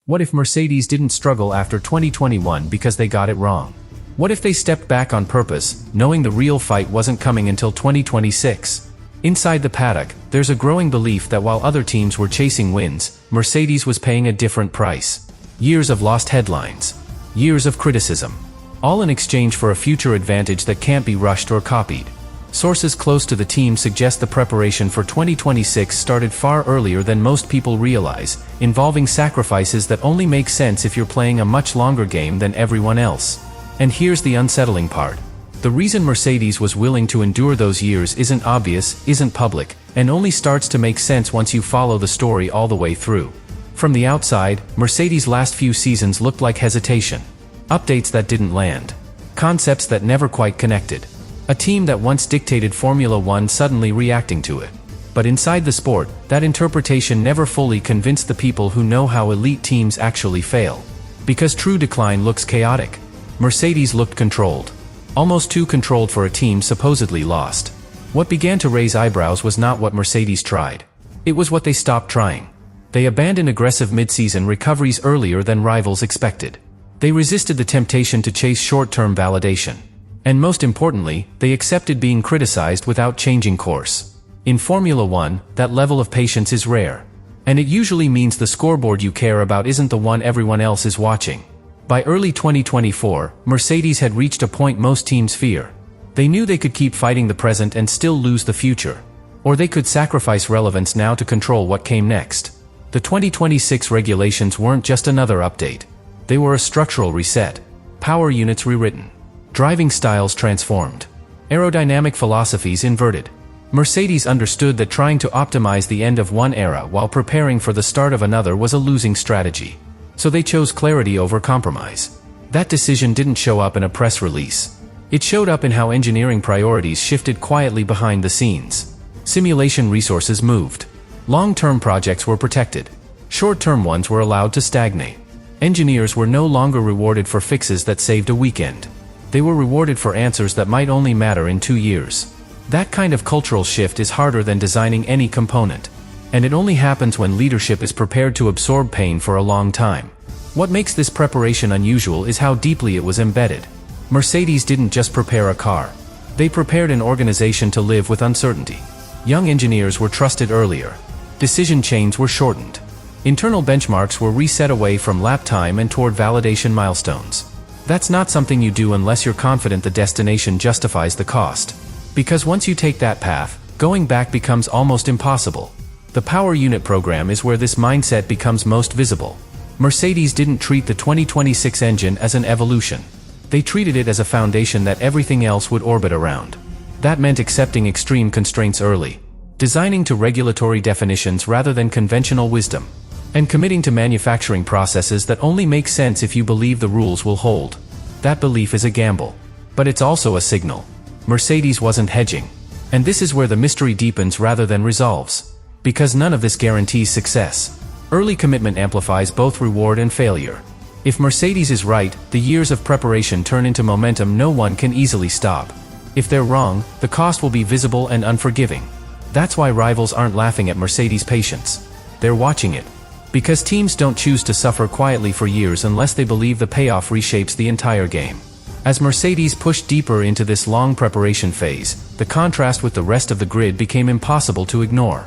What if Mercedes didn't struggle after 2021 because they got it wrong? What if they stepped back on purpose, knowing the real fight wasn't coming until 2026? Inside the paddock, there's a growing belief that while other teams were chasing wins, Mercedes was paying a different price. Years of lost headlines. Years of criticism. All in exchange for a future advantage that can't be rushed or copied. Sources close to the team suggest the preparation for 2026 started far earlier than most people realize, involving sacrifices that only make sense if you're playing a much longer game than everyone else. And here's the unsettling part. The reason Mercedes was willing to endure those years isn't obvious, isn't public, and only starts to make sense once you follow the story all the way through. From the outside, Mercedes' last few seasons looked like hesitation. Updates that didn't land. Concepts that never quite connected. A team that once dictated Formula One suddenly reacting to it. But inside the sport, that interpretation never fully convinced the people who know how elite teams actually fail. Because true decline looks chaotic. Mercedes looked controlled. Almost too controlled for a team supposedly lost. What began to raise eyebrows was not what Mercedes tried. It was what they stopped trying. They abandoned aggressive mid-season recoveries earlier than rivals expected. They resisted the temptation to chase short-term validation. And most importantly, they accepted being criticized without changing course. In Formula One, that level of patience is rare. And it usually means the scoreboard you care about isn't the one everyone else is watching. By early 2024, Mercedes had reached a point most teams fear. They knew they could keep fighting the present and still lose the future. Or they could sacrifice relevance now to control what came next. The 2026 regulations weren't just another update. They were a structural reset. Power units rewritten. Driving styles transformed. Aerodynamic philosophies inverted. Mercedes understood that trying to optimize the end of one era while preparing for the start of another was a losing strategy. So they chose clarity over compromise. That decision didn't show up in a press release. It showed up in how engineering priorities shifted quietly behind the scenes. Simulation resources moved. Long-term projects were protected. Short-term ones were allowed to stagnate. Engineers were no longer rewarded for fixes that saved a weekend. They were rewarded for answers that might only matter in 2 years. That kind of cultural shift is harder than designing any component. And it only happens when leadership is prepared to absorb pain for a long time. What makes this preparation unusual is how deeply it was embedded. Mercedes didn't just prepare a car. They prepared an organization to live with uncertainty. Young engineers were trusted earlier. Decision chains were shortened. Internal benchmarks were reset away from lap time and toward validation milestones. That's not something you do unless you're confident the destination justifies the cost. Because once you take that path, going back becomes almost impossible. The power unit program is where this mindset becomes most visible. Mercedes didn't treat the 2026 engine as an evolution. They treated it as a foundation that everything else would orbit around. That meant accepting extreme constraints early, designing to regulatory definitions rather than conventional wisdom, and committing to manufacturing processes that only make sense if you believe the rules will hold. That belief is a gamble. But it's also a signal. Mercedes wasn't hedging. And this is where the mystery deepens rather than resolves. Because none of this guarantees success. Early commitment amplifies both reward and failure. If Mercedes is right, the years of preparation turn into momentum no one can easily stop. If they're wrong, the cost will be visible and unforgiving. That's why rivals aren't laughing at Mercedes' patience. They're watching it. Because teams don't choose to suffer quietly for years unless they believe the payoff reshapes the entire game. As Mercedes pushed deeper into this long preparation phase, the contrast with the rest of the grid became impossible to ignore.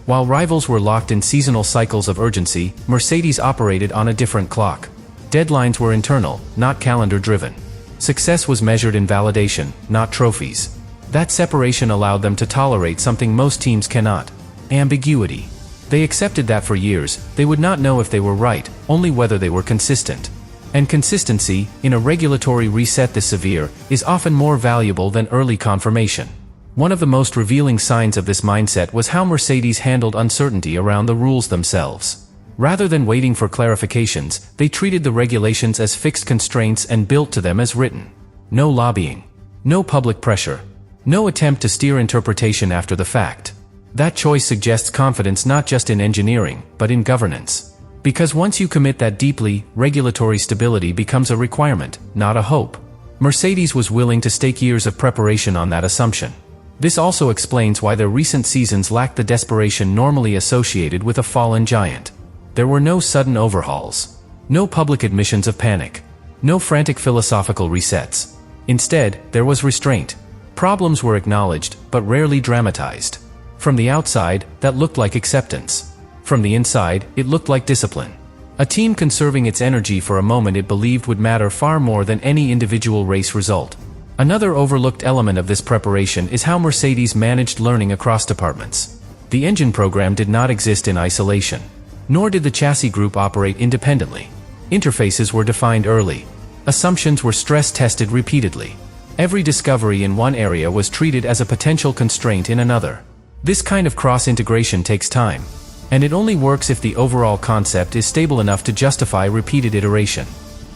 While rivals were locked in seasonal cycles of urgency, Mercedes operated on a different clock. Deadlines were internal, not calendar-driven. Success was measured in validation, not trophies. That separation allowed them to tolerate something most teams cannot: ambiguity. They accepted that for years, they would not know if they were right, only whether they were consistent. And consistency, in a regulatory reset this severe, is often more valuable than early confirmation. One of the most revealing signs of this mindset was how Mercedes handled uncertainty around the rules themselves. Rather than waiting for clarifications, they treated the regulations as fixed constraints and built to them as written. No lobbying. No public pressure. No attempt to steer interpretation after the fact. That choice suggests confidence not just in engineering, but in governance. Because once you commit that deeply, regulatory stability becomes a requirement, not a hope. Mercedes was willing to stake years of preparation on that assumption. This also explains why their recent seasons lacked the desperation normally associated with a fallen giant. There were no sudden overhauls. No public admissions of panic. No frantic philosophical resets. Instead, there was restraint. Problems were acknowledged, but rarely dramatized. From the outside, that looked like acceptance. From the inside, it looked like discipline. A team conserving its energy for a moment it believed would matter far more than any individual race result. Another overlooked element of this preparation is how Mercedes managed learning across departments. The engine program did not exist in isolation. Nor did the chassis group operate independently. Interfaces were defined early. Assumptions were stress-tested repeatedly. Every discovery in one area was treated as a potential constraint in another. This kind of cross-integration takes time. And it only works if the overall concept is stable enough to justify repeated iteration.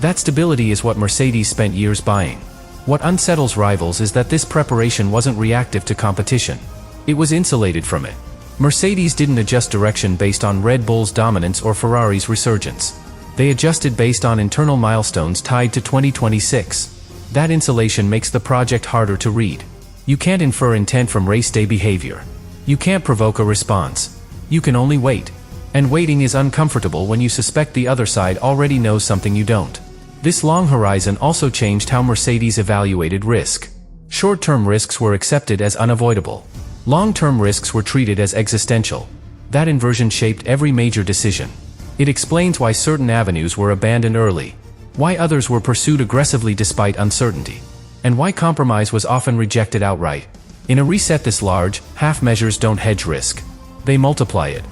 That stability is what Mercedes spent years buying. What unsettles rivals is that this preparation wasn't reactive to competition. It was insulated from it. Mercedes didn't adjust direction based on Red Bull's dominance or Ferrari's resurgence. They adjusted based on internal milestones tied to 2026. That insulation makes the project harder to read. You can't infer intent from race day behavior. You can't provoke a response. You can only wait. And waiting is uncomfortable when you suspect the other side already knows something you don't. This long horizon also changed how Mercedes evaluated risk. Short-term risks were accepted as unavoidable. Long-term risks were treated as existential. That inversion shaped every major decision. It explains why certain avenues were abandoned early, why others were pursued aggressively despite uncertainty, and why compromise was often rejected outright. In a reset this large, half measures don't hedge risk. They multiply it.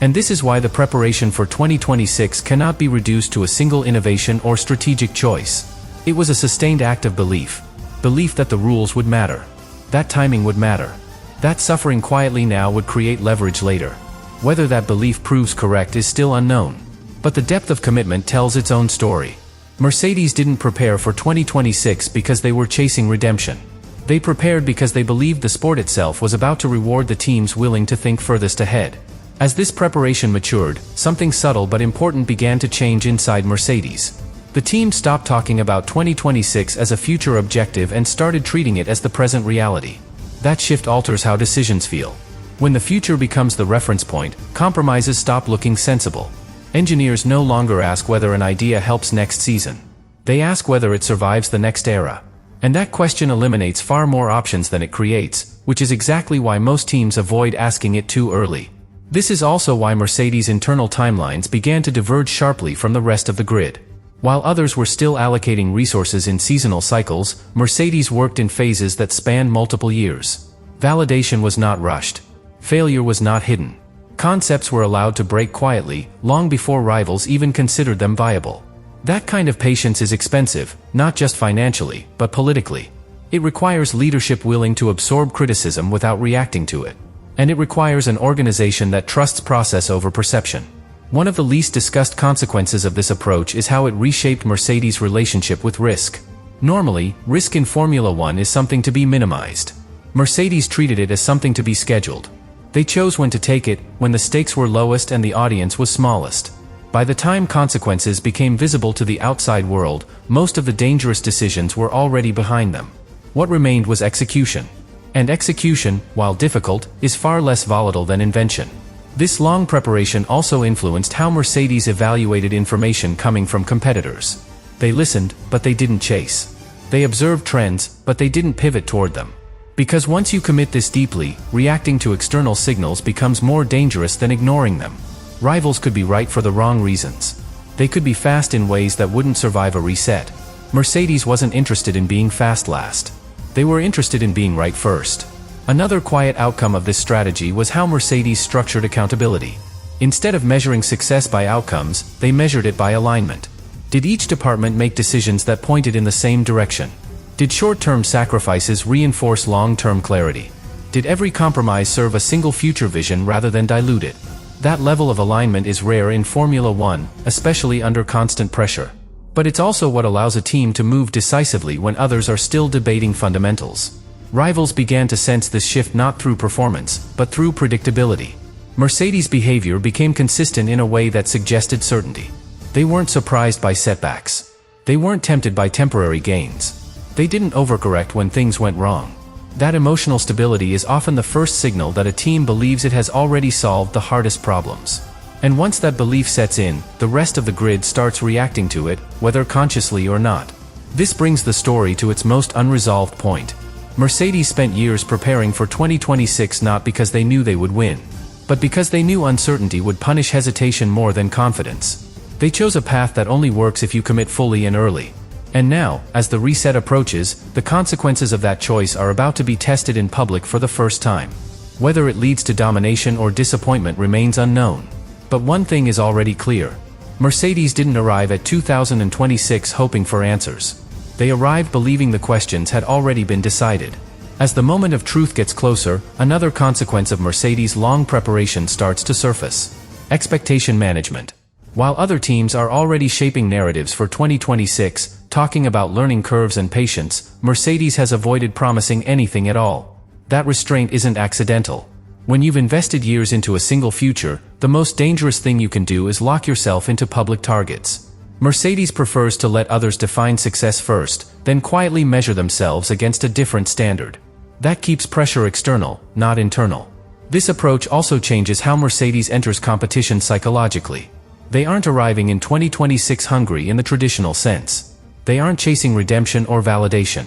And this is why the preparation for 2026 cannot be reduced to a single innovation or strategic choice. It was a sustained act of belief. Belief that the rules would matter. That timing would matter. That suffering quietly now would create leverage later. Whether that belief proves correct is still unknown. But the depth of commitment tells its own story. Mercedes didn't prepare for 2026 because they were chasing redemption. They prepared because they believed the sport itself was about to reward the teams willing to think furthest ahead. As this preparation matured, something subtle but important began to change inside Mercedes. The team stopped talking about 2026 as a future objective and started treating it as the present reality. That shift alters how decisions feel. When the future becomes the reference point, compromises stop looking sensible. Engineers no longer ask whether an idea helps next season. They ask whether it survives the next era. And that question eliminates far more options than it creates, which is exactly why most teams avoid asking it too early. This is also why Mercedes' internal timelines began to diverge sharply from the rest of the grid. While others were still allocating resources in seasonal cycles, Mercedes worked in phases that spanned multiple years. Validation was not rushed. Failure was not hidden. Concepts were allowed to break quietly, long before rivals even considered them viable. That kind of patience is expensive, not just financially, but politically. It requires leadership willing to absorb criticism without reacting to it. And it requires an organization that trusts process over perception. One of the least discussed consequences of this approach is how it reshaped Mercedes' relationship with risk. Normally, risk in Formula One is something to be minimized. Mercedes treated it as something to be scheduled. They chose when to take it, when the stakes were lowest and the audience was smallest. By the time consequences became visible to the outside world, most of the dangerous decisions were already behind them. What remained was execution. And execution, while difficult, is far less volatile than invention. This long preparation also influenced how Mercedes evaluated information coming from competitors. They listened, but they didn't chase. They observed trends, but they didn't pivot toward them. Because once you commit this deeply, reacting to external signals becomes more dangerous than ignoring them. Rivals could be right for the wrong reasons. They could be fast in ways that wouldn't survive a reset. Mercedes wasn't interested in being fast last. They were interested in being right first. Another quiet outcome of this strategy was how Mercedes structured accountability. Instead of measuring success by outcomes, they measured it by alignment. Did each department make decisions that pointed in the same direction? Did short-term sacrifices reinforce long-term clarity? Did every compromise serve a single future vision rather than dilute it? That level of alignment is rare in Formula One, especially under constant pressure. But it's also what allows a team to move decisively when others are still debating fundamentals. Rivals began to sense this shift not through performance, but through predictability. Mercedes' behavior became consistent in a way that suggested certainty. They weren't surprised by setbacks. They weren't tempted by temporary gains. They didn't overcorrect when things went wrong. That emotional stability is often the first signal that a team believes it has already solved the hardest problems. And once that belief sets in, the rest of the grid starts reacting to it, whether consciously or not. This brings the story to its most unresolved point. Mercedes spent years preparing for 2026 not because they knew they would win, but because they knew uncertainty would punish hesitation more than confidence. They chose a path that only works if you commit fully and early. And now, as the reset approaches, the consequences of that choice are about to be tested in public for the first time. Whether it leads to domination or disappointment remains unknown. But one thing is already clear. Mercedes didn't arrive at 2026 hoping for answers. They arrived believing the questions had already been decided. As the moment of truth gets closer, another consequence of Mercedes' long preparation starts to surface. Expectation management. While other teams are already shaping narratives for 2026, talking about learning curves and patience, Mercedes has avoided promising anything at all. That restraint isn't accidental. When you've invested years into a single future, the most dangerous thing you can do is lock yourself into public targets. Mercedes prefers to let others define success first, then quietly measure themselves against a different standard. That keeps pressure external, not internal. This approach also changes how Mercedes enters competition psychologically. They aren't arriving in 2026 hungry in the traditional sense. They aren't chasing redemption or validation.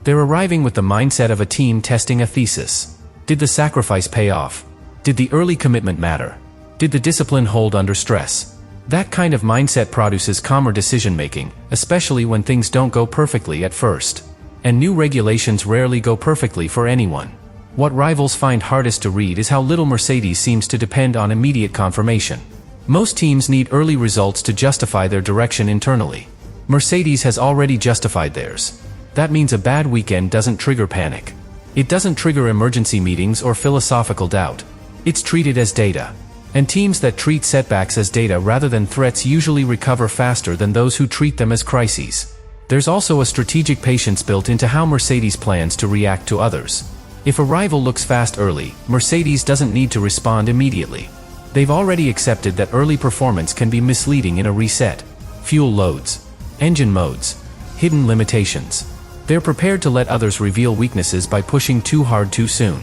They're arriving with the mindset of a team testing a thesis. Did the sacrifice pay off? Did the early commitment matter? Did the discipline hold under stress? That kind of mindset produces calmer decision-making, especially when things don't go perfectly at first. And new regulations rarely go perfectly for anyone. What rivals find hardest to read is how little Mercedes seems to depend on immediate confirmation. Most teams need early results to justify their direction internally. Mercedes has already justified theirs. That means a bad weekend doesn't trigger panic. It doesn't trigger emergency meetings or philosophical doubt. It's treated as data. And teams that treat setbacks as data rather than threats usually recover faster than those who treat them as crises. There's also a strategic patience built into how Mercedes plans to react to others. If a rival looks fast early, Mercedes doesn't need to respond immediately. They've already accepted that early performance can be misleading in a reset. Fuel loads, engine modes, hidden limitations. They're prepared to let others reveal weaknesses by pushing too hard too soon.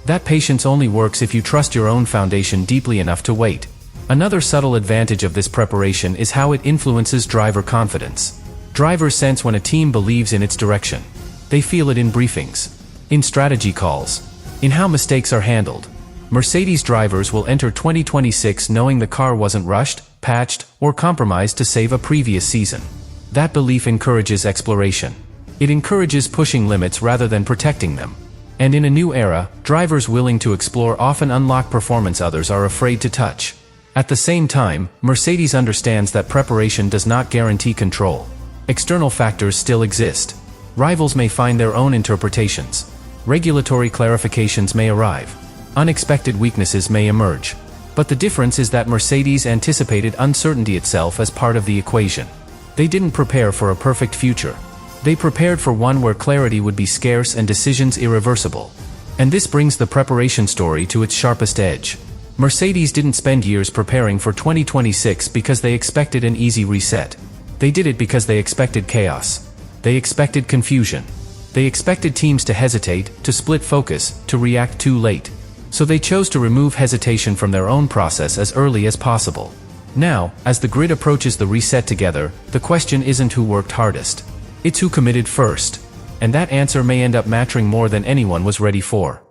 That patience only works if you trust your own foundation deeply enough to wait. Another subtle advantage of this preparation is how it influences driver confidence. Drivers sense when a team believes in its direction. They feel it in briefings, in strategy calls, in how mistakes are handled. Mercedes drivers will enter 2026 knowing the car wasn't rushed, patched, or compromised to save a previous season. That belief encourages exploration. It encourages pushing limits rather than protecting them. And in a new era, drivers willing to explore often unlock performance others are afraid to touch. At the same time, Mercedes understands that preparation does not guarantee control. External factors still exist. Rivals may find their own interpretations. Regulatory clarifications may arrive. Unexpected weaknesses may emerge. But the difference is that Mercedes anticipated uncertainty itself as part of the equation. They didn't prepare for a perfect future. They prepared for one where clarity would be scarce and decisions irreversible. And this brings the preparation story to its sharpest edge. Mercedes didn't spend years preparing for 2026 because they expected an easy reset. They did it because they expected chaos. They expected confusion. They expected teams to hesitate, to split focus, to react too late. So they chose to remove hesitation from their own process as early as possible. Now, as the grid approaches the reset together, the question isn't who worked hardest. It's who committed first. And that answer may end up mattering more than anyone was ready for.